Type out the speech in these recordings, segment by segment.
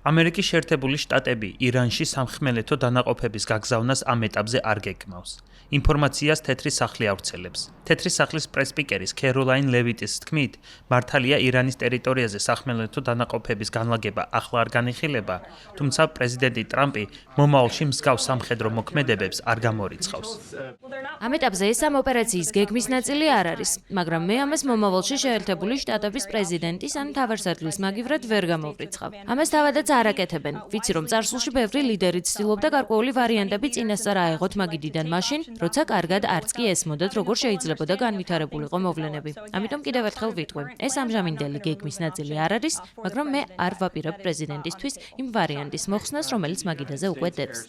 ამერიკის შეერთებული შტატები ირანში სამხმელეთო დანაყოფების გაგზავნას ამ ეტაპზე არ გეკმავს. ინფორმაციას თეთრი სახლი ავრცელებს. თეთრი სახლის პრესპიკერის ქეროლაინ ლევიტის თქმით, მართალია ირანის ტერიტორიაზე სახმელეთო დანაყოფების განლაგება ახლა არ განიხილება, თუმცა პრეზიდენტი ტრამპი მომავალში მსგავს სამხედრო მოქმედებებს არ გამორიცხავს. ამ ეტაპზე ეს ამ ოპერაციის გეგმის ნაწილი არ არის, მაგრამ მე ამას მომავალში შეერთებული შტატების პრეზიდენტის ან მთავარსარდლის მაგივრად ვერ გამოვრიცხავ. ამას თავადაც არ აკეთებენ. ვიცი რომ წარსულში ბევრი ლიდერი ცდილობდა გარკვეული ვარიანტები წინასწარ აეღოთ მაგიდიდან მაშინ, როცა კარგად არც კი ესმოდათ როგორ შეიძლებოდა განვითარებულიყო მოვლენები. ამიტომ კიდევ ერთხელ ვიტყვი, ეს ამჟამინდელი გეგმის ნაწილი არ არის, მაგრამ მე არ ვაპირებ პრეზიდენტისთვის იმ ვარიანტის მოხსნას, რომელიც მაგიდაზე უკვე დევს.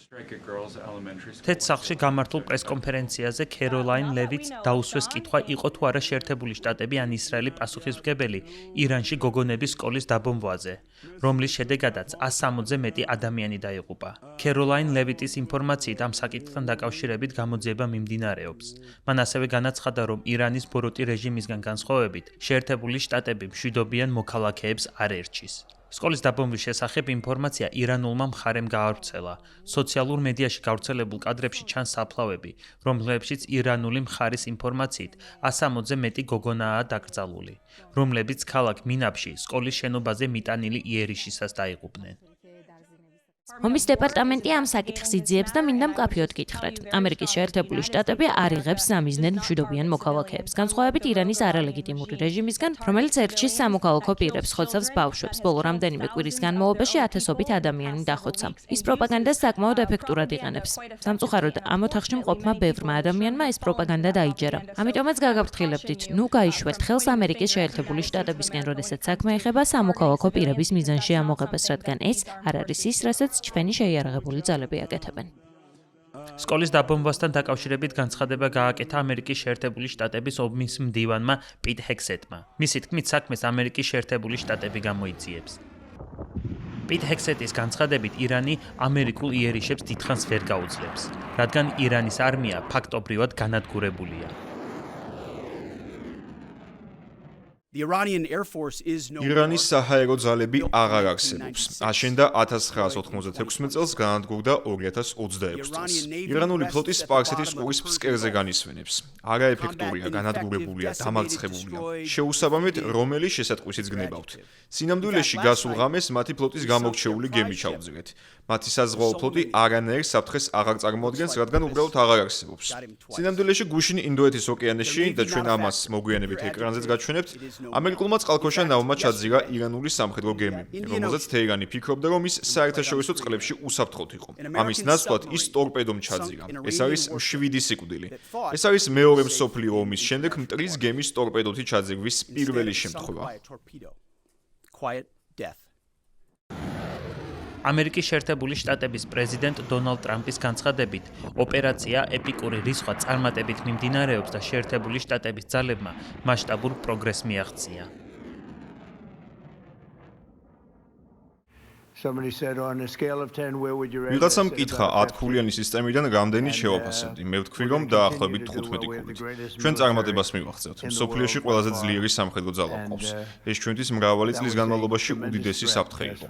თეთრ სახლში გამართულ პრესკონფერენციაზე ქეროლაინ ლევიტს დაუსვეს კითხვა, იყო თუ არა შეერთებული შტატები ან ისრაელი პასუხისმგებელი ირანში გოგონების სკოლის დაბომბვაზე, რომლის შედეგადაც 160-ზე მეტი ადამიანი დაიღუპა. ქეროლაინ ლევიტის ინფორმაციით ამ საკითხთან დაკავშირებით გამოძიება მიმდინარეობს. მან ასევე განაცხადა, რომ ირანის ბოროტი რეჟიმისგან განსხვავებით, შეერთებული შტატები მშვიდობიან მოქალაქეებს არ ერჩის. სკოლის დაბომბვის შესახებ ინფორმაცია ირანულმა მხარემ გაავრცელა. სოციალურ მედიაში გავრცელებულ კადრებში ჩანს საფლავები, რომლებშიც ირანული მხარის ინფორმაციით 160-ზე მეტი გოგონაა დაკრძალული, რომლებიც ქალაქ მინაფში სკოლის შენობაზე მიტანილი იერიშისას დაიღუპნენ. ომის დეპარტამენტი ამ საკითხს იძიებს და მინდა მკაფიოდ გითხრათ. ამერიკის შეერთებული შტატები არ იღებს სამიზნედ მშვიდობიან მოქალაქეებს, განსხვავებით ირანის არალეგიტიმური რეჟიმისგან, რომელიც ერჩის სამოქალაქო პირებს, ხოცავს ბავშვებს. ბოლო რამდენიმე კვირის განმავლობაში ათასობით ადამიანი დახოცა. ის პროპაგანდას საკმაოდ ეფექტურად იყენებს. სამწუხაროდ, ამ ოთახში მყოფმა ბევრმა ადამიანმა ეს პროპაგანდა დაიჯერა. ამიტომაც გაგაფრთხილებდით, ნუ გაიშვათ ხელს ამერიკის შეერთებული შტატებისკენ, როდესაც საქმე ეხება სამოქალაქო პირების მიზანში ამოღებას, რადგან ეს არ არის ის, რასაც ჩვენი შეიარაღებული ძალები აკეთებენ. სკოლის დაბომბვასთან დაკავშირებით განცხადება გააკეთა ამერიკის შეერთებული შტატების ომის მდივანმა პიტ ჰექსეტმა. მისი თქმით, საქმეს ამერიკის შეერთებული შტატები გამოიძიებს. პიტ ჰექსეტის განცხადებით, ირანი ამერიკულ იერიშებს დიდხანს ვერ გაუძლებს, რადგან ირანის არმია ფაქტობრივად განადგურებულია. ირანის საჰაერო ძალები აღარ არსებობს. აშენდა 1996 წელს, განადგურდა 2026 წელს. ირანული ფლოტი სპარსეთის ყურის ფსკერზე განისვენებს. არაეფექტურია, განადგურებულია, დამარცხებულია. შეუსაბამით, რომელი შესატყვისიც გნებავთ. სინამდვილეში გასულ ღამეს მათი ფლოტის გამორჩეული გემი ჩაუძრეთ. მათი საზღვაო ფლოტი არანაირ საფრთხეს აღარ წარმოადგენს, რადგან უბრალოდ აღარ არსებობს. სინამდვილეში გუშინ ინდოეთის ოკეანეში და ჩვენ ამას მოგვიანებით ეკრანზეც გაჩვენებთ, ამერიკულმა წყალქვეშა ნავმა ჩაძირა ირანული სამხედრო გემი, რომელზეც თეირანი ფიქრობდა, რომ ის საერთაშორისო წყლებში უსაფრთხოდ იყო. ამის ნაცვლად ის ტორპედომ ჩაძირა. ეს არის 7 სიკვდილი. ეს არის მეორე მსოფლიო ომის შემდეგ მტრის გემის ტორპედოთი ჩაძირვის პირველი შემთხვევა. ამერიკის შეერთებული შტატების პრეზიდენტ დონალდ ტრამპის განცხადებით, ოპერაცია ეპიკური რისხვა წარმატებით მიმდინარეობს და შეერთებული შტატების ძალებმა მასშტაბურ პროგრესს მიაღწია. ვიღაცამ კითხა 10 ქულიანი სისტემიდან რამდენი შევაფასებდი. მე ვთქვი, რომ დაახლოებით 15 ქულით. ჩვენ წარმატებას მივაღწევთ. მსოფლიოში ყველაზე ძლიერი სამხედრო ძალა გვყავს. ეს ჩვენთვის მრავალი წლის განმავლობაში უდიდესი საფრთხე იყო.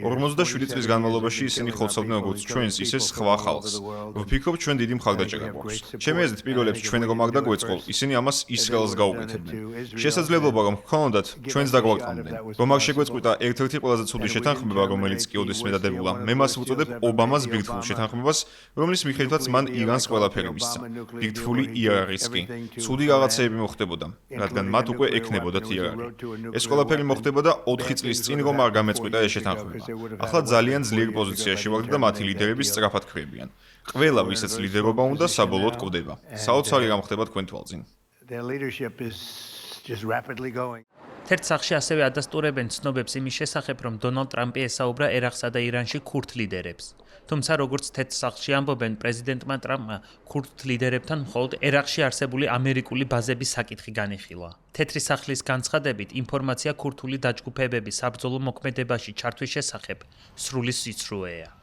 47 წლის განმავლობაში ისინი ხოცავდნენ როგორც ჩვენს, ისე სხვა ხალხს. ვფიქრობ, ჩვენ დიდი მხარდაჭერა გვაქვს. ჩემი აზრით, პირველებს ჩვენ რომ არ დაგვეწყო, ისინი ამას ისრაელს გაუკეთებდნენ. შესაძლებლობა რომ ჰქონდათ, ჩვენს დაგვარტყამდნენ. რომ არ შეგვეწყვიტა ერთ-ერთი ყველაზე ცუდი შეთანხმება, რომელიც კი ოდესმე დადებულა. მე მას ვუწოდებ ობამას ბირთვულ შეთანხმებას, რომლის მიხედვითაც მან ირანს ყველაფერი მისცა. ბირთვული იარაღიც კი. ცუდი რაღაცეები მოხდებოდა, რადგან მათ უკვე ექნებოდათ იარაღი. ეს ყველაფერი მოხდებოდა 4 წლის წინ, რომ არ გამეწყვიტა ეს შეთანხმება. ახლა ძალიან ძლიერ პოზიციაში ვართ და მათი ლიდერები სწრაფად ხრებიან. ყველა, ვისაც ლიდერობა უნდა, საბოლოოდ კვდება. საოცარი რამ ხდება თქვენ თვალწინ. თერთ სახში ასევე ადასტურებენ ცნობებს იმის შესახებ, რომ დონალდ ტრამპი ესაუბრა ერაყსა და ირანში ქურთ ლიდერებს. თუმცა, როგორც თერთ სახში ამბობენ, პრეზიდენტმა ტრამპმა ქურთ ლიდერებთან მხოლოდ ერაყში არსებული ამერიკული ბაზების საკითხი განიხილა. თეთრი სახლის განცხადებით, ინფორმაცია ქურთული დაჯგუფებების საბრძოლო მოქმედებაში ჩართვის შესახებ სრული სიცრუეა.